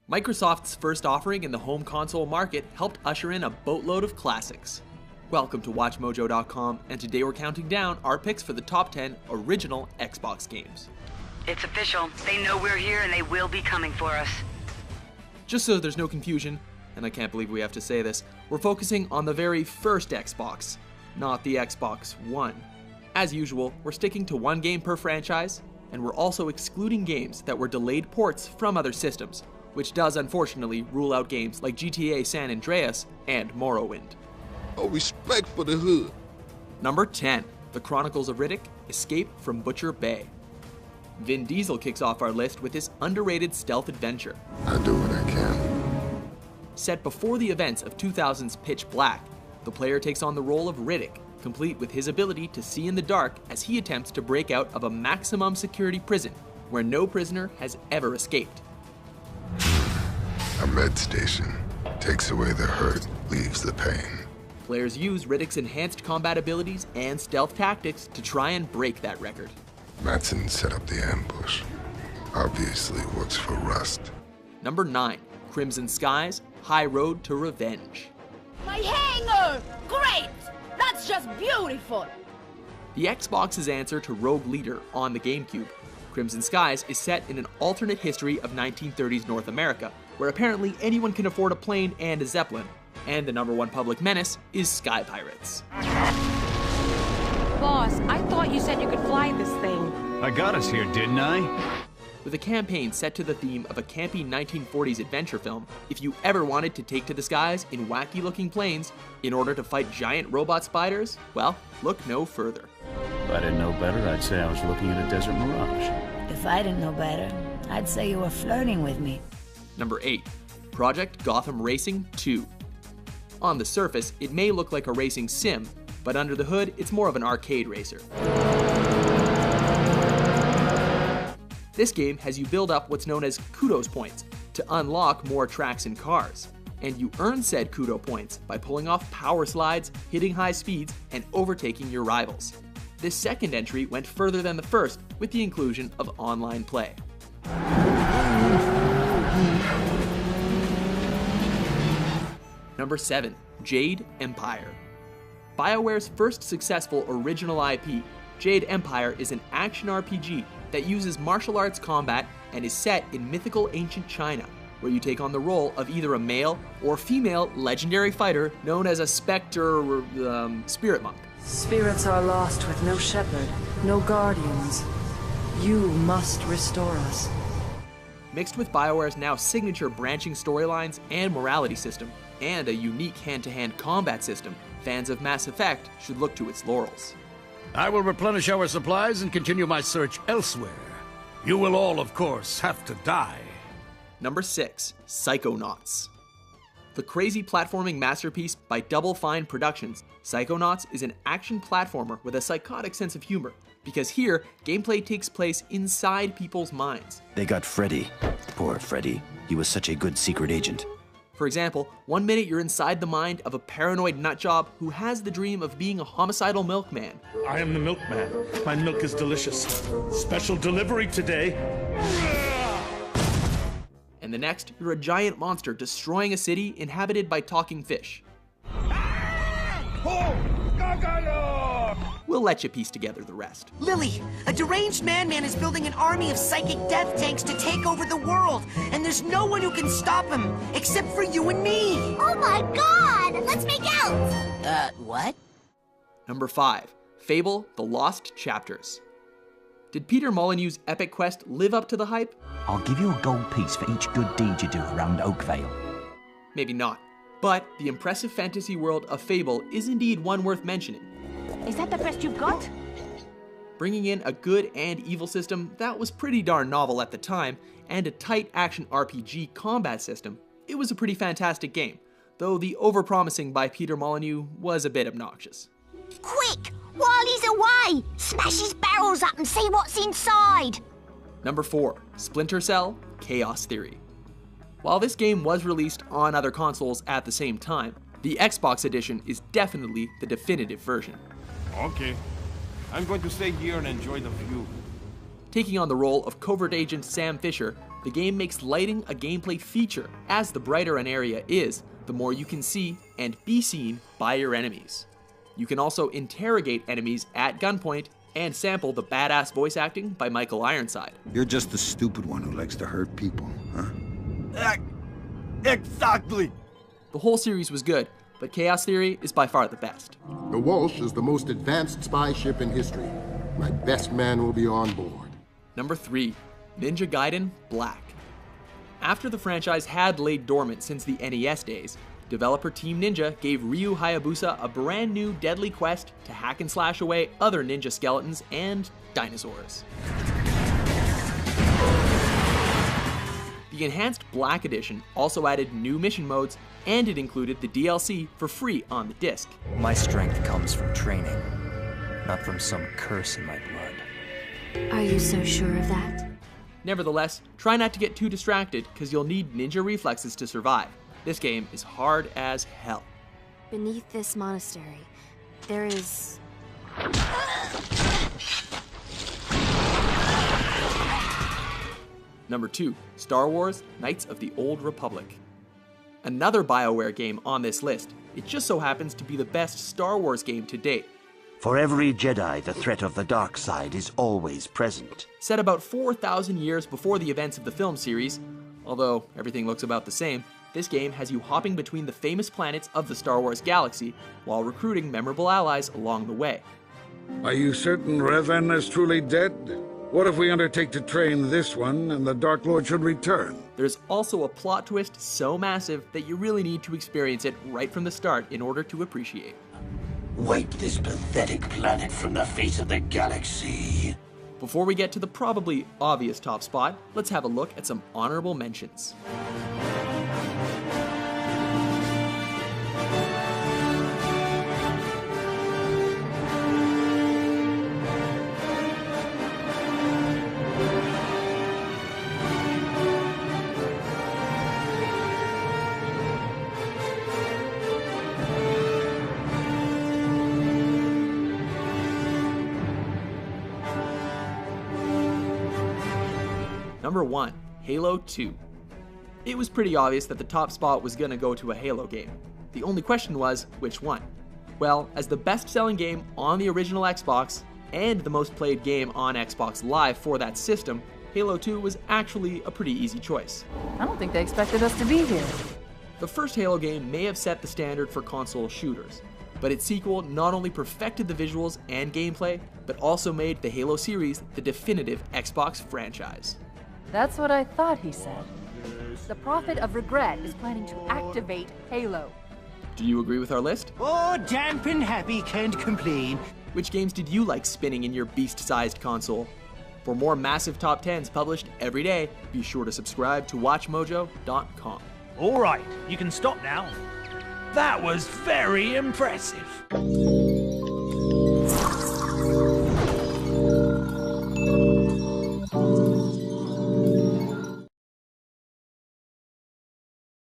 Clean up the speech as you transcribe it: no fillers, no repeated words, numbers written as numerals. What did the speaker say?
Microsoft's first offering in the home console market helped usher in a boatload of classics. Welcome to WatchMojo.com, and today we're counting down our picks for the top 10 original Xbox games. It's official. They know we're here and they will be coming for us. Just so there's no confusion, and I can't believe we have to say this, we're focusing on the very first Xbox, not the Xbox One. As usual, we're sticking to one game per franchise, and we're also excluding games that were delayed ports from other systems, which does unfortunately rule out games like GTA San Andreas and Morrowind. Oh, respect for the hood. Number 10, The Chronicles of Riddick: Escape from Butcher Bay. Vin Diesel kicks off our list with this underrated stealth adventure. I do what I can. Set before the events of 2000's Pitch Black, the player takes on the role of Riddick, complete with his ability to see in the dark as he attempts to break out of a maximum security prison where no prisoner has ever escaped. A med station takes away the hurt, leaves the pain. Players use Riddick's enhanced combat abilities and stealth tactics to try and break that record. Madsen set up the ambush. Obviously works for Rust. Number 9, Crimson Skies: High Road to Revenge. My hanger! Great! That's just beautiful! The Xbox's answer to Rogue Leader on the GameCube, Crimson Skies is set in an alternate history of 1930s North America, where apparently anyone can afford a plane and a Zeppelin, and the number one public menace is sky pirates. Boss, I thought you said you could fly this thing. I got us here, didn't I? With a campaign set to the theme of a campy 1940s adventure film, if you ever wanted to take to the skies in wacky-looking planes in order to fight giant robot spiders, well, look no further. If I didn't know better, I'd say I was looking at a desert mirage. If I didn't know better, I'd say you were flirting with me. Number 8, Project Gotham Racing 2. On the surface, it may look like a racing sim, but under the hood, it's more of an arcade racer. This game has you build up what's known as kudos points to unlock more tracks and cars, and you earn said kudo points by pulling off power slides, hitting high speeds, and overtaking your rivals. This second entry went further than the first with the inclusion of online play. Number 7, Jade Empire. BioWare's first successful original IP, Jade Empire is an action RPG that uses martial arts combat and is set in mythical ancient China, where you take on the role of either a male or female legendary fighter known as a specter spirit monk. Spirits are lost with no shepherd, no guardians. You must restore us. Mixed with BioWare's now signature branching storylines and morality system, and a unique hand-to-hand combat system, fans of Mass Effect should look to its laurels. I will replenish our supplies and continue my search elsewhere. You will all, of course, have to die. Number 6, Psychonauts. The crazy platforming masterpiece by Double Fine Productions, Psychonauts is an action platformer with a psychotic sense of humor, because here, gameplay takes place inside people's minds. They got Freddy. Poor Freddy. He was such a good secret agent. For example, one minute you're inside the mind of a paranoid nutjob who has the dream of being a homicidal milkman. I am the milkman. My milk is delicious. Special delivery today. And the next, you're a giant monster destroying a city inhabited by talking fish. We'll let you piece together the rest. Lily, a deranged man is building an army of psychic death tanks to take over the world, and there's no one who can stop him, except for you and me. Oh my god! Let's make out! What? Number 5, Fable: The Lost Chapters. Did Peter Molyneux's epic quest live up to the hype? I'll give you a gold piece for each good deed you do around Oakvale. Maybe not. But the impressive fantasy world of Fable is indeed one worth mentioning. Is that the best you've got? Bringing in a good and evil system that was pretty darn novel at the time, and a tight action RPG combat system, it was a pretty fantastic game, though the overpromising by Peter Molyneux was a bit obnoxious. Quick! While he's away! Smash his barrels up and see what's inside! Number 4, Splinter Cell: Chaos Theory. While this game was released on other consoles at the same time, the Xbox edition is definitely the definitive version. Okay. I'm going to stay here and enjoy the view. Taking on the role of covert agent Sam Fisher, the game makes lighting a gameplay feature, as the brighter an area is, the more you can see and be seen by your enemies. You can also interrogate enemies at gunpoint and sample the badass voice acting by Michael Ironside. You're just the stupid one who likes to hurt people, huh? Exactly! The whole series was good, but Chaos Theory is by far the best. The Walsh is the most advanced spy ship in history. My best man will be on board. Number 3, Ninja Gaiden Black. After the franchise had laid dormant since the NES days, developer Team Ninja gave Ryu Hayabusa a brand new deadly quest to hack and slash away other ninja skeletons and dinosaurs. The enhanced Black Edition also added new mission modes, and it included the DLC for free on the disc. My strength comes from training, not from some curse in my blood. Are you so sure of that? Nevertheless, try not to get too distracted, because you'll need ninja reflexes to survive. This game is hard as hell. Beneath this monastery, there is... Number 2, Star Wars Knights of the Old Republic. Another BioWare game on this list. It just so happens to be the best Star Wars game to date. For every Jedi, the threat of the dark side is always present. Set about 4,000 years before the events of the film series, although everything looks about the same, this game has you hopping between the famous planets of the Star Wars galaxy while recruiting memorable allies along the way. Are you certain Revan is truly dead? What if we undertake to train this one and the Dark Lord should return? There's also a plot twist so massive that you really need to experience it right from the start in order to appreciate. Wipe this pathetic planet from the face of the galaxy. Before we get to the probably obvious top spot, let's have a look at some honorable mentions. Number 1, Halo 2. It was pretty obvious that the top spot was gonna go to a Halo game. The only question was, which one? Well, as the best-selling game on the original Xbox, and the most played game on Xbox Live for that system, Halo 2 was actually a pretty easy choice. I don't think they expected us to be here. The first Halo game may have set the standard for console shooters, but its sequel not only perfected the visuals and gameplay, but also made the Halo series the definitive Xbox franchise. That's what I thought he said. The Prophet of Regret is planning to activate Halo. Do you agree with our list? Oh, damp and happy, can't complain. Which games did you like spinning in your beast-sized console? For more massive top 10s published every day, be sure to subscribe to WatchMojo.com. All right, you can stop now. That was very impressive.